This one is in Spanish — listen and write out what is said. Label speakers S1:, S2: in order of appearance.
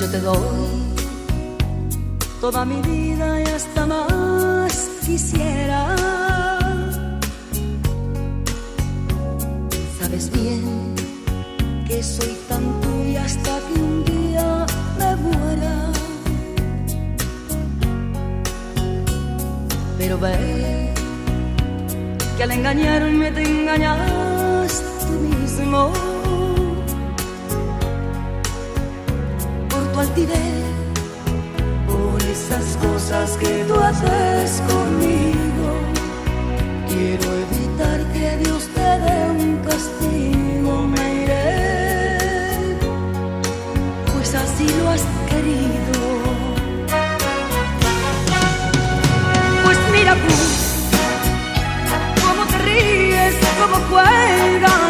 S1: yo te doy toda mi vida y hasta más quisiera. Sabes bien que soy tan tuya hasta que un día me muera. Pero ve que al engañarme te engañas tú mismo. Por tu altivez, por esas cosas que tú haces conmigo, quiero evitar que Dios te dé un castigo. Me iré, pues así lo has querido. Pues mira tú, cómo te ríes, cómo juegas